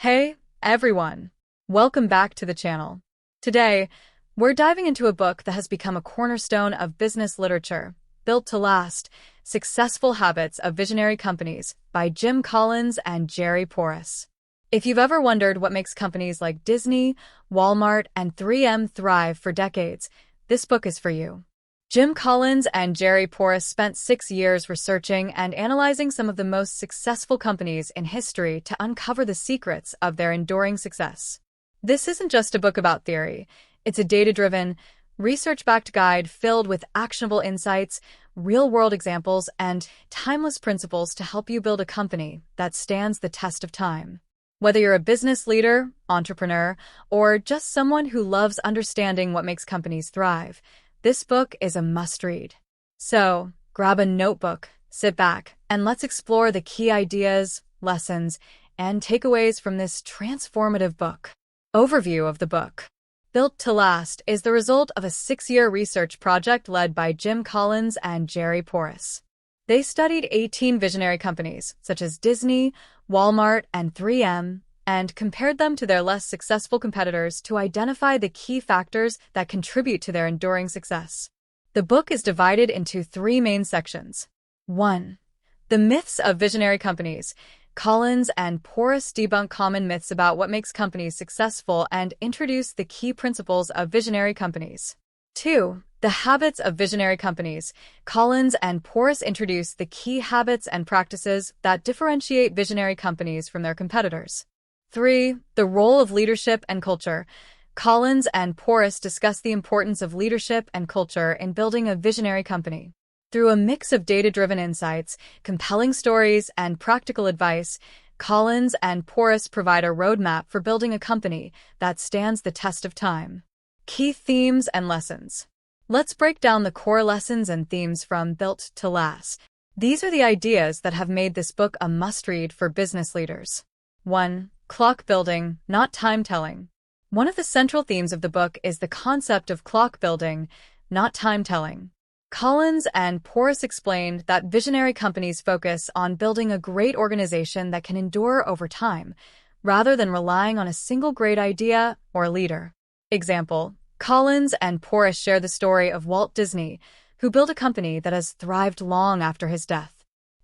Hey, everyone! Welcome back to the channel. Today, we're diving into a book that has become a cornerstone of business literature, Built to Last: Successful Habits of Visionary Companies by Jim Collins and Jerry Porras. If you've ever wondered what makes companies like Disney, Walmart, and 3M thrive for decades, this book is for you. Jim Collins and Jerry Porras spent 6 years researching and analyzing some of the most successful companies in history to uncover the secrets of their enduring success. This isn't just a book about theory. It's a data-driven, research-backed guide filled with actionable insights, real-world examples, and timeless principles to help you build a company that stands the test of time. Whether you're a business leader, entrepreneur, or just someone who loves understanding what makes companies thrive, this book is a must-read. So, grab a notebook, sit back, and let's explore the key ideas, lessons, and takeaways from this transformative book. Overview of the book. Built to Last is the result of a 6-year research project led by Jim Collins and Jerry Porras. They studied 18 visionary companies, such as Disney, Walmart, and 3M, and compared them to their less successful competitors to identify the key factors that contribute to their enduring success. The book is divided into 3 main sections. 1. The myths of visionary companies. Collins and Porras debunk common myths about what makes companies successful and introduce the key principles of visionary companies. 2. The habits of visionary companies. Collins and Porras introduce the key habits and practices that differentiate visionary companies from their competitors. 3. The role of leadership and culture. Collins and Porras discuss the importance of leadership and culture in building a visionary company. Through a mix of data-driven insights, compelling stories, and practical advice, Collins and Porras provide a roadmap for building a company that stands the test of time. Key themes and lessons. Let's break down the core lessons and themes from Built to Last. These are the ideas that have made this book a must-read for business leaders. 1. Clock building, not time telling. One of the central themes of the book is the concept of clock building, not time telling. Collins and Porras explained that visionary companies focus on building a great organization that can endure over time, rather than relying on a single great idea or leader. Example: Collins and Porras share the story of Walt Disney, who built a company that has thrived long after his death.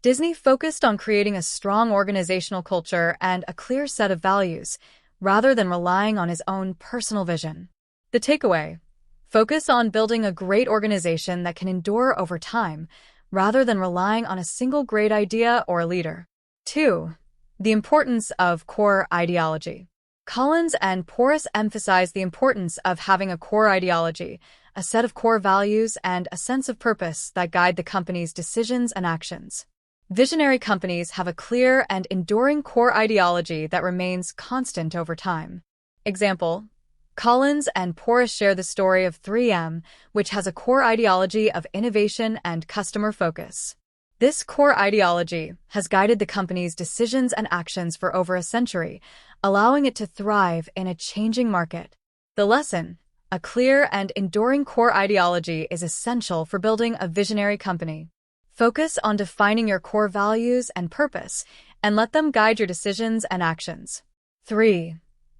Disney focused on creating a strong organizational culture and a clear set of values, rather than relying on his own personal vision. The takeaway: focus on building a great organization that can endure over time, rather than relying on a single great idea or leader. 2. The importance of core ideology. Collins and Porras emphasize the importance of having a core ideology, a set of core values, and a sense of purpose that guide the company's decisions and actions. Visionary companies have a clear and enduring core ideology that remains constant over time. Example: Collins and Porras share the story of 3M, which has a core ideology of innovation and customer focus. This core ideology has guided the company's decisions and actions for over a century, allowing it to thrive in a changing market. The lesson: a clear and enduring core ideology is essential for building a visionary company. Focus on defining your core values and purpose, and let them guide your decisions and actions. 3.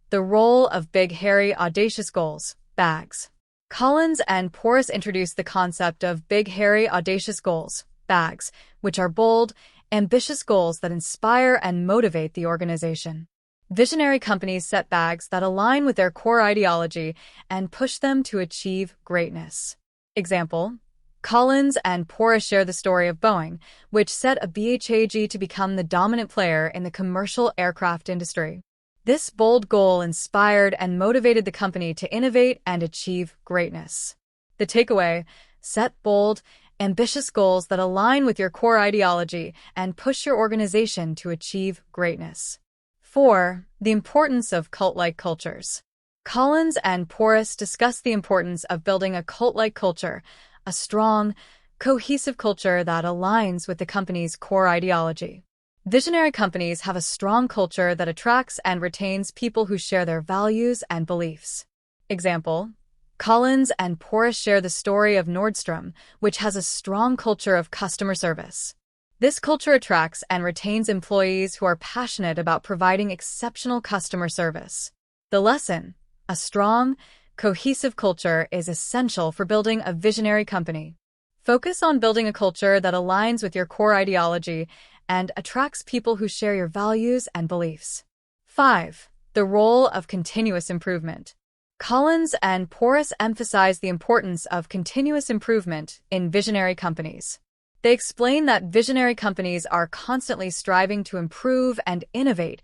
The role of big, hairy, audacious goals, BAGs. Collins and Porras introduced the concept of big, hairy, audacious goals, BAGs, which are bold, ambitious goals that inspire and motivate the organization. Visionary companies set BAGs that align with their core ideology and push them to achieve greatness. Example: Collins and Porras share the story of Boeing, which set a BHAG to become the dominant player in the commercial aircraft industry. This bold goal inspired and motivated the company to innovate and achieve greatness. The takeaway: set bold, ambitious goals that align with your core ideology and push your organization to achieve greatness. 4. The importance of cult-like cultures. Collins and Porras discuss the importance of building a cult-like culture, a strong, cohesive culture that aligns with the company's core ideology. Visionary companies have a strong culture that attracts and retains people who share their values and beliefs. Example: Collins and Porras share the story of Nordstrom, which has a strong culture of customer service. This culture attracts and retains employees who are passionate about providing exceptional customer service. The lesson: a strong, cohesive culture is essential for building a visionary company. Focus on building a culture that aligns with your core ideology and attracts people who share your values and beliefs. 5. The role of continuous improvement. Collins and Porras emphasize the importance of continuous improvement in visionary companies. They explain that visionary companies are constantly striving to improve and innovate,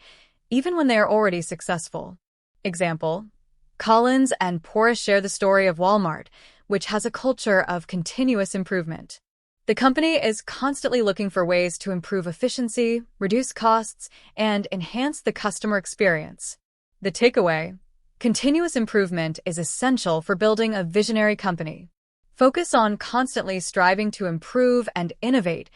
even when they are already successful. Example: Collins and Porras share the story of Walmart, which has a culture of continuous improvement. The company is constantly looking for ways to improve efficiency, reduce costs, and enhance the customer experience. The takeaway: continuous improvement is essential for building a visionary company. Focus on constantly striving to improve and innovate,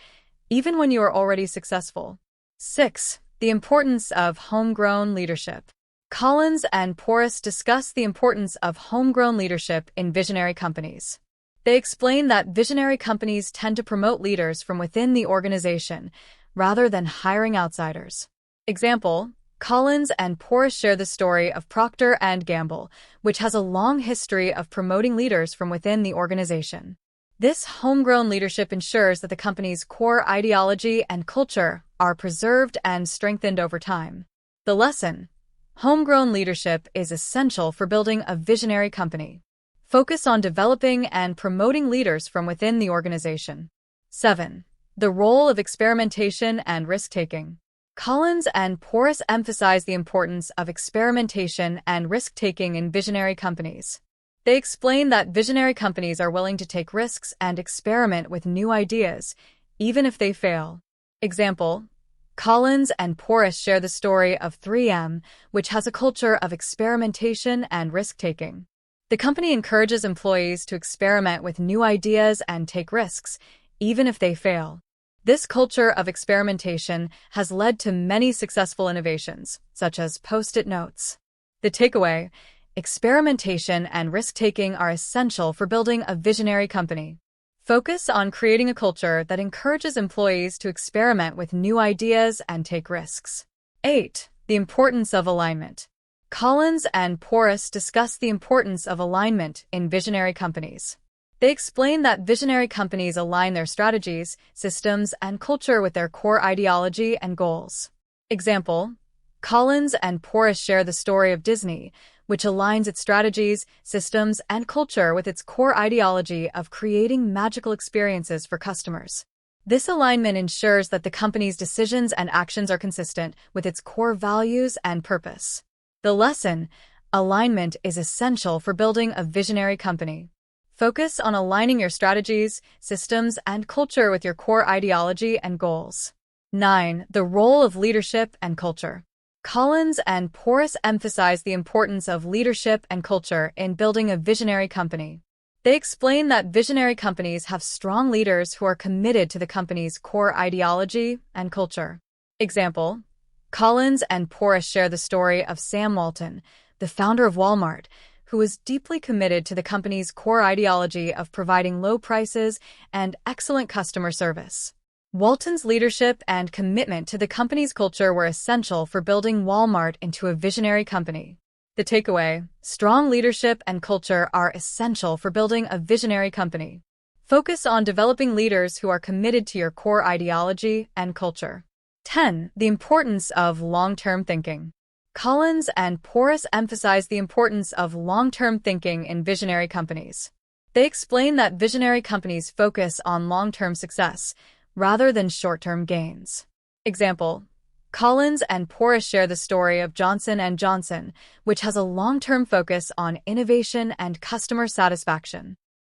even when you are already successful. 6. The importance of homegrown leadership. Collins and Porras discuss the importance of homegrown leadership in visionary companies. They explain that visionary companies tend to promote leaders from within the organization rather than hiring outsiders. Example: Collins and Porras share the story of Procter & Gamble, which has a long history of promoting leaders from within the organization. This homegrown leadership ensures that the company's core ideology and culture are preserved and strengthened over time. The lesson: homegrown leadership is essential for building a visionary company. Focus on developing and promoting leaders from within the organization. 7. The role of experimentation and risk-taking. Collins and Porras emphasize the importance of experimentation and risk-taking in visionary companies. They explain that visionary companies are willing to take risks and experiment with new ideas, even if they fail. Example: Collins and Porras share the story of 3M, which has a culture of experimentation and risk-taking. The company encourages employees to experiment with new ideas and take risks, even if they fail. This culture of experimentation has led to many successful innovations, such as Post-it notes. The takeaway: experimentation and risk-taking are essential for building a visionary company. Focus on creating a culture that encourages employees to experiment with new ideas and take risks. 8. The importance of alignment. Collins and Porras discuss the importance of alignment in visionary companies. They explain that visionary companies align their strategies, systems, and culture with their core ideology and goals. Example: Collins and Porras share the story of Disney, which aligns its strategies, systems, and culture with its core ideology of creating magical experiences for customers. This alignment ensures that the company's decisions and actions are consistent with its core values and purpose. The lesson: alignment is essential for building a visionary company. Focus on aligning your strategies, systems, and culture with your core ideology and goals. 9. The role of leadership and culture. Collins and Porras emphasize the importance of leadership and culture in building a visionary company. They explain that visionary companies have strong leaders who are committed to the company's core ideology and culture. Example: Collins and Porras share the story of Sam Walton, the founder of Walmart, who was deeply committed to the company's core ideology of providing low prices and excellent customer service. Walton's leadership and commitment to the company's culture were essential for building Walmart into a visionary company. The takeaway: strong leadership and culture are essential for building a visionary company. Focus on developing leaders who are committed to your core ideology and culture. 10. The importance of long-term thinking. Collins and Porras emphasize the importance of long-term thinking in visionary companies. They explain that visionary companies focus on long-term success rather than short-term gains. Example: Collins and Porras share the story of Johnson & Johnson, which has a long-term focus on innovation and customer satisfaction.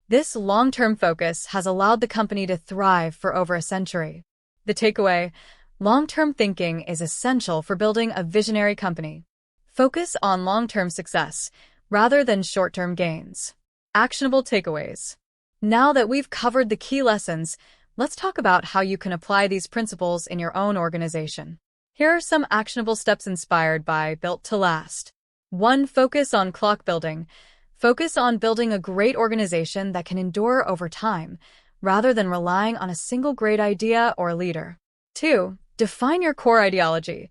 This long-term focus has allowed the company to thrive for over a century. The takeaway: long-term thinking is essential for building a visionary company. Focus on long-term success rather than short-term gains. Actionable takeaways. Now that we've covered the key lessons, let's talk about how you can apply these principles in your own organization. Here are some actionable steps inspired by Built to Last. 1. Focus on clock building. Focus on building a great organization that can endure over time, rather than relying on a single great idea or leader. 2. Define your core ideology.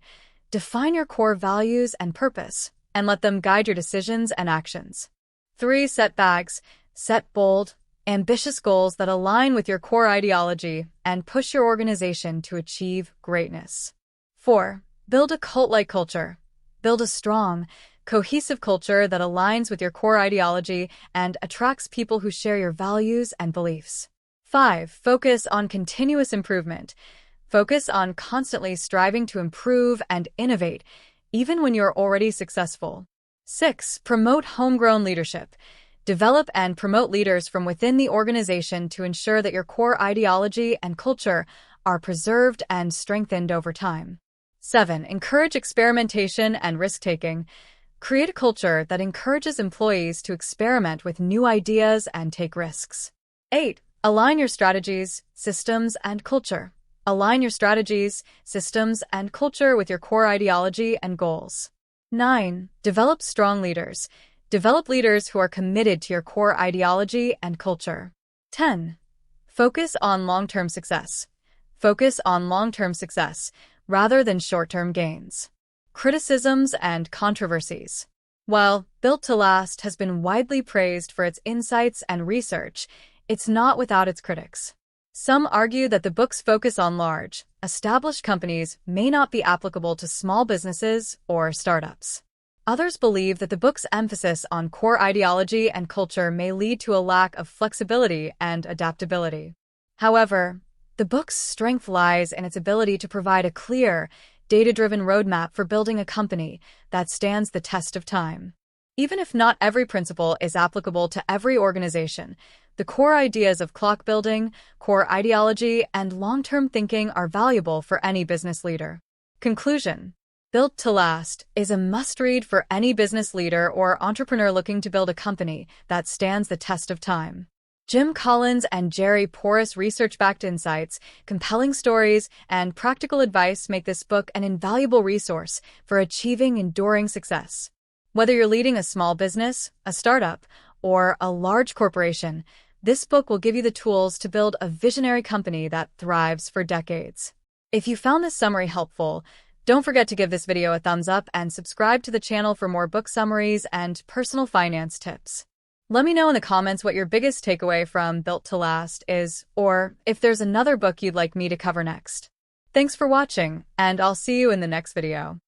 Define your core values and purpose, and let them guide your decisions and actions. 3. Set bags. Set bold, ambitious goals that align with your core ideology and push your organization to achieve greatness. 4. Build a cult-like culture. Build a strong, cohesive culture that aligns with your core ideology and attracts people who share your values and beliefs. 5. Focus on continuous improvement. Focus on constantly striving to improve and innovate, even when you're already successful. 6. Promote homegrown leadership. Develop and promote leaders from within the organization to ensure that your core ideology and culture are preserved and strengthened over time. 7. Encourage experimentation and risk-taking. Create a culture that encourages employees to experiment with new ideas and take risks. 8. Align your strategies, systems, and culture. Align your strategies, systems, and culture with your core ideology and goals. 9. Develop strong leaders. Develop leaders who are committed to your core ideology and culture. 10. Focus on long-term success. Focus on long-term success rather than short-term gains. Criticisms and controversies. While Built to Last has been widely praised for its insights and research, it's not without its critics. Some argue that the book's focus on large, established companies may not be applicable to small businesses or startups. Others believe that the book's emphasis on core ideology and culture may lead to a lack of flexibility and adaptability. However, the book's strength lies in its ability to provide a clear, data-driven roadmap for building a company that stands the test of time. Even if not every principle is applicable to every organization, the core ideas of clock building, core ideology, and long-term thinking are valuable for any business leader. Conclusion. Built to Last is a must-read for any business leader or entrepreneur looking to build a company that stands the test of time. Jim Collins and Jerry Porras' research-backed insights, compelling stories, and practical advice make this book an invaluable resource for achieving enduring success. Whether you're leading a small business, a startup, or a large corporation, this book will give you the tools to build a visionary company that thrives for decades. If you found this summary helpful, don't forget to give this video a thumbs up and subscribe to the channel for more book summaries and personal finance tips. Let me know in the comments what your biggest takeaway from Built to Last is, or if there's another book you'd like me to cover next. Thanks for watching, and I'll see you in the next video.